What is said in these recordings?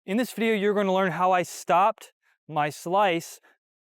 In this video, you're going to learn how I stopped my slice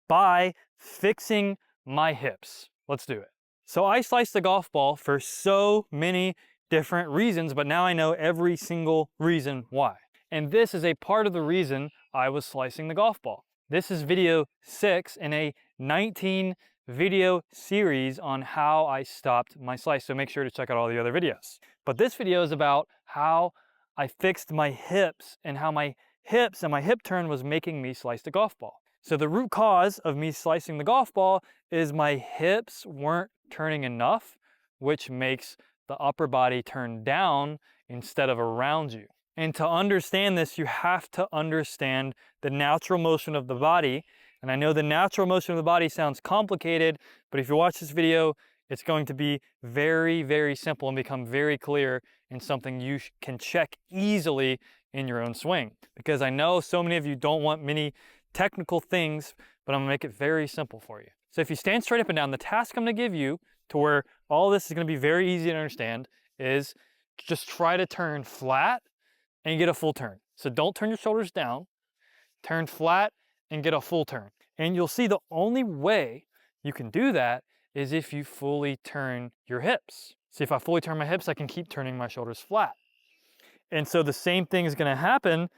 by fixing my hips. Let's do it. So I sliced the golf ball for so many different reasons, but now I know every single reason why. And this is a part of the reason I was slicing the golf ball. This is video 6 in a 19 video series on how I stopped my slice. So make sure to check out all the other videos. But this video is about how I fixed my hips and how my hips and my hip turn was making me slice the golf ball. So the root cause of me slicing the golf ball is my hips weren't turning enough, which makes the upper body turn down instead of around you. And to understand this, you have to understand the natural motion of the body. And I know the natural motion of the body sounds complicated, but if you watch this video, it's going to be very, very simple and become very clear and something you can check easily in your own swing. Because I know so many of you don't want many technical things, but I'm gonna make it very simple for you. So if you stand straight up and down, the task I'm gonna give you to where all this is gonna be very easy to understand is just try to turn flat and get a full turn. So don't turn your shoulders down, turn flat and get a full turn. And you'll see the only way you can do that is if you fully turn your hips. See, if I fully turn my hips, I can keep turning my shoulders flat. And so the same thing is gonna happen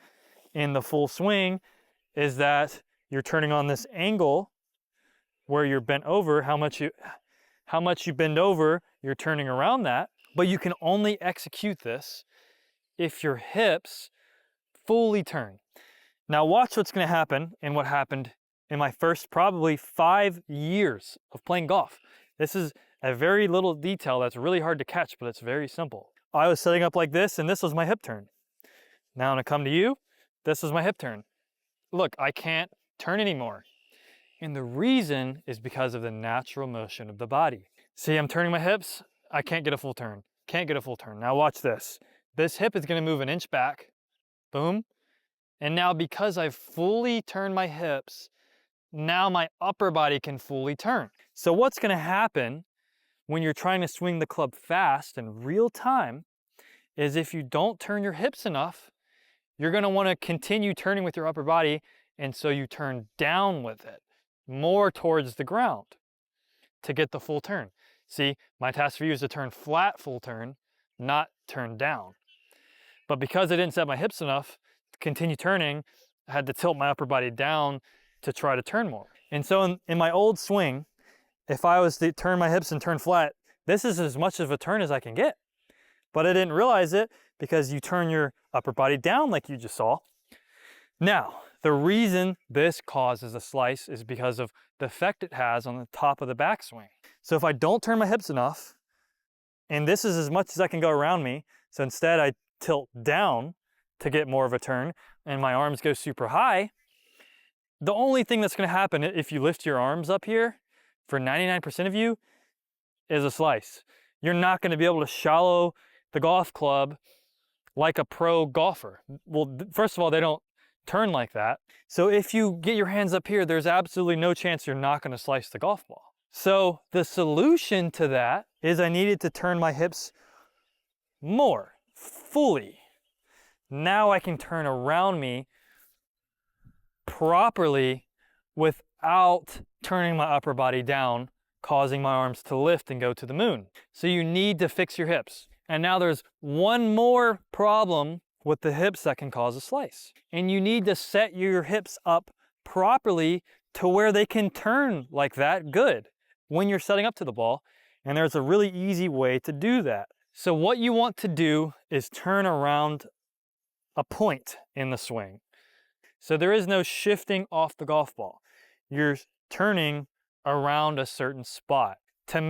in the full swing, is that you're turning on this angle where you're bent over. How much you bend over, you're turning around that. But you can only execute this if your hips fully turn. Now watch what's gonna happen and what happened in my first probably 5 years of playing golf. This is a very little detail that's really hard to catch, but it's very simple. I was setting up like this and this was my hip turn. Now I'm gonna come to you, this is my hip turn. Look, I can't turn anymore. And the reason is because of the natural motion of the body. See, I'm turning my hips, I can't get a full turn. Can't get a full turn. Now watch this. This hip is gonna move an inch back, boom. And now because I've fully turned my hips, now my upper body can fully turn. So what's gonna happen when you're trying to swing the club fast in real time is if you don't turn your hips enough, you're gonna wanna continue turning with your upper body, and so you turn down with it, more towards the ground to get the full turn. See, my task for you is to turn flat full turn, not turn down. But because I didn't set my hips enough to continue turning, I had to tilt my upper body down to try to turn more. And so in my old swing, if I was to turn my hips and turn flat, this is as much of a turn as I can get. But I didn't realize it because you turn your upper body down like you just saw. Now, the reason this causes a slice is because of the effect it has on the top of the backswing. So if I don't turn my hips enough, and this is as much as I can go around me, so instead I tilt down to get more of a turn, and my arms go super high, the only thing that's gonna happen if you lift your arms up here, for 99% of you, is a slice. You're not gonna be able to shallow the golf club like a pro golfer. Well, first of all, they don't turn like that. So if you get your hands up here, there's absolutely no chance you're not gonna slice the golf ball. So the solution to that is I needed to turn my hips more, fully. Now I can turn around me properly without turning my upper body down, causing my arms to lift and go to the moon. So you need to fix your hips. And now there's one more problem with the hips that can cause a slice. And you need to set your hips up properly to where they can turn like that good when you're setting up to the ball. And there's a really easy way to do that. So what you want to do is turn around a point in the swing. So there is no shifting off the golf ball. You're turning around a certain spot to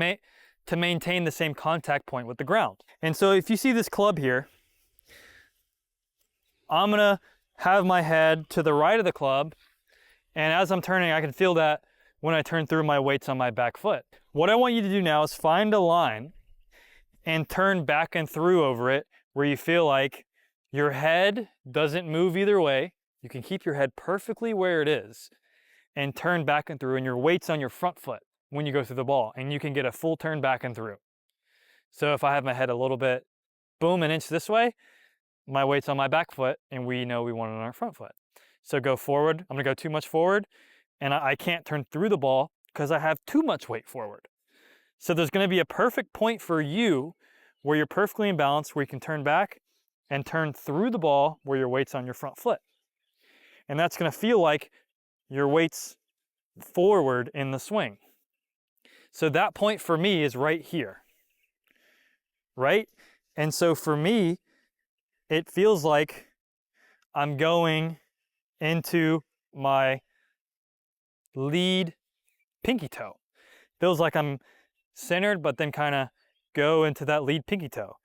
maintain the same contact point with the ground. And so if you see this club here, I'm gonna have my head to the right of the club, and as I'm turning, I can feel that when I turn through my weights on my back foot. What I want you to do now is find a line and turn back and through over it where you feel like your head doesn't move either way. You can keep your head perfectly where it is and turn back and through, and your weight's on your front foot when you go through the ball, and you can get a full turn back and through. So if I have my head a little bit, boom, an inch this way, my weight's on my back foot and we know we want it on our front foot. So go forward, I'm gonna go too much forward and I can't turn through the ball because I have too much weight forward. So there's gonna be a perfect point for you where you're perfectly in balance, where you can turn back and turn through the ball where your weight's on your front foot. And that's gonna feel like your weight's forward in the swing. So that point for me is right here, right? And so for me, it feels like I'm going into my lead pinky toe. Feels like I'm centered, but then kind of go into that lead pinky toe.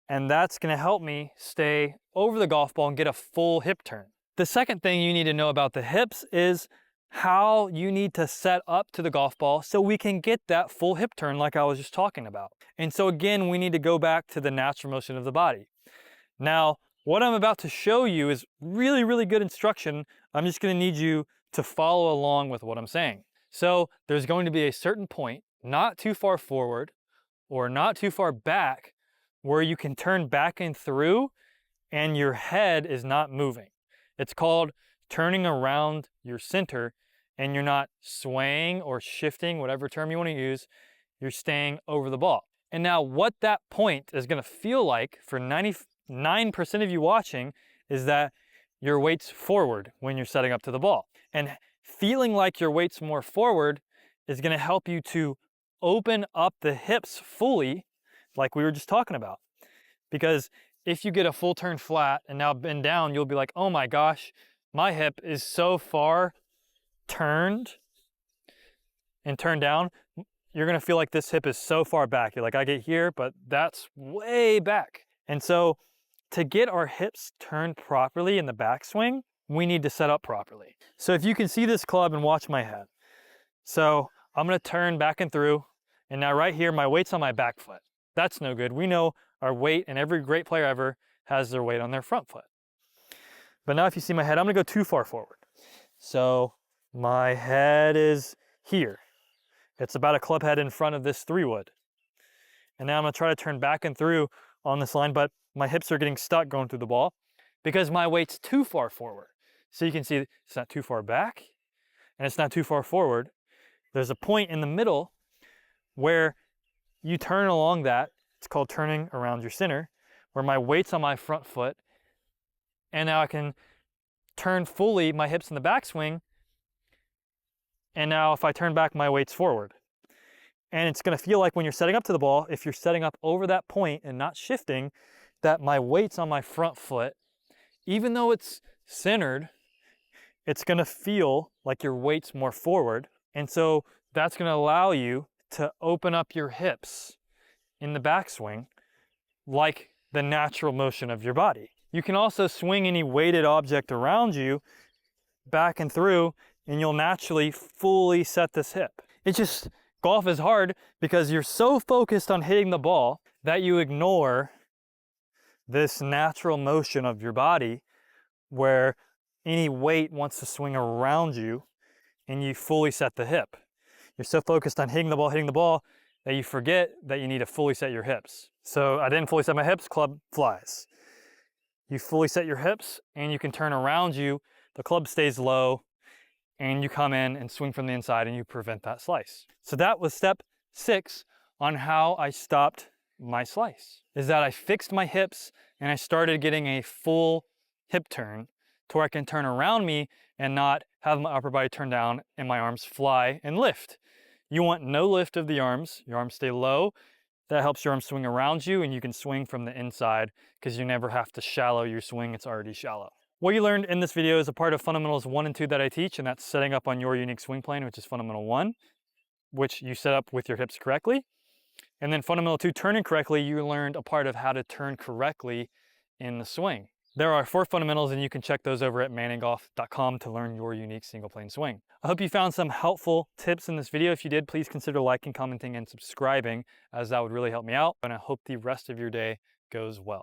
And that's gonna help me stay over the golf ball and get a full hip turn. The second thing you need to know about the hips is how you need to set up to the golf ball so we can get that full hip turn like I was just talking about. And so again, we need to go back to the natural motion of the body. Now, what I'm about to show you is really, really good instruction. I'm just gonna need you to follow along with what I'm saying. So there's going to be a certain point, not too far forward or not too far back, where you can turn back and through and your head is not moving. It's called turning around your center and you're not swaying or shifting, whatever term you want to use, you're staying over the ball. And now what that point is going to feel like for 99% of you watching is that your weight's forward when you're setting up to the ball. And feeling like your weight's more forward is going to help you to open up the hips fully, like we were just talking about. Because if you get a full turn flat and now bend down, you'll be like, oh my gosh, my hip is so far turned and turned down. You're gonna feel like this hip is so far back. You're like, I get here, but that's way back. And so to get our hips turned properly in the backswing, we need to set up properly. So if you can see this club and watch my head. So I'm gonna turn back and through, and now right here, my weight's on my back foot. That's no good. We know our weight, and every great player ever has their weight on their front foot. But now if you see my head, I'm gonna go too far forward. So my head is here. It's about a club head in front of this 3-wood. And now I'm gonna try to turn back and through on this line, but my hips are getting stuck going through the ball because my weight's too far forward. So you can see it's not too far back and it's not too far forward. There's a point in the middle where you turn along that. It's called turning around your center, where my weight's on my front foot. And now I can turn fully my hips in the backswing. And now if I turn back, my weight's forward. And it's gonna feel like when you're setting up to the ball, if you're setting up over that point and not shifting, that my weight's on my front foot. Even though it's centered, it's gonna feel like your weight's more forward. And so that's gonna allow you to open up your hips in the backswing like the natural motion of your body. You can also swing any weighted object around you back and through, and you'll naturally fully set this hip. It's just, golf is hard because you're so focused on hitting the ball that you ignore this natural motion of your body where any weight wants to swing around you and you fully set the hip. You're so focused on hitting the ball that you forget that you need to fully set your hips. So I didn't fully set my hips, club flies. You fully set your hips and you can turn around you, the club stays low, and you come in and swing from the inside and you prevent that slice. So that was step 6 on how I stopped my slice, is that I fixed my hips and I started getting a full hip turn to where I can turn around me and not have my upper body turn down and my arms fly and lift. You want no lift of the arms, your arms stay low. That helps your arms swing around you and you can swing from the inside because you never have to shallow your swing, it's already shallow. What you learned in this video is a part of fundamentals 1 and 2 that I teach, and that's setting up on your unique swing plane, which is fundamental 1, which you set up with your hips correctly. And then fundamental 2, turning correctly, you learned a part of how to turn correctly in the swing. There are 4 fundamentals and you can check those over at manningolf.com to learn your unique single plane swing. I hope you found some helpful tips in this video. If you did, please consider liking, commenting, and subscribing, as that would really help me out. And I hope the rest of your day goes well.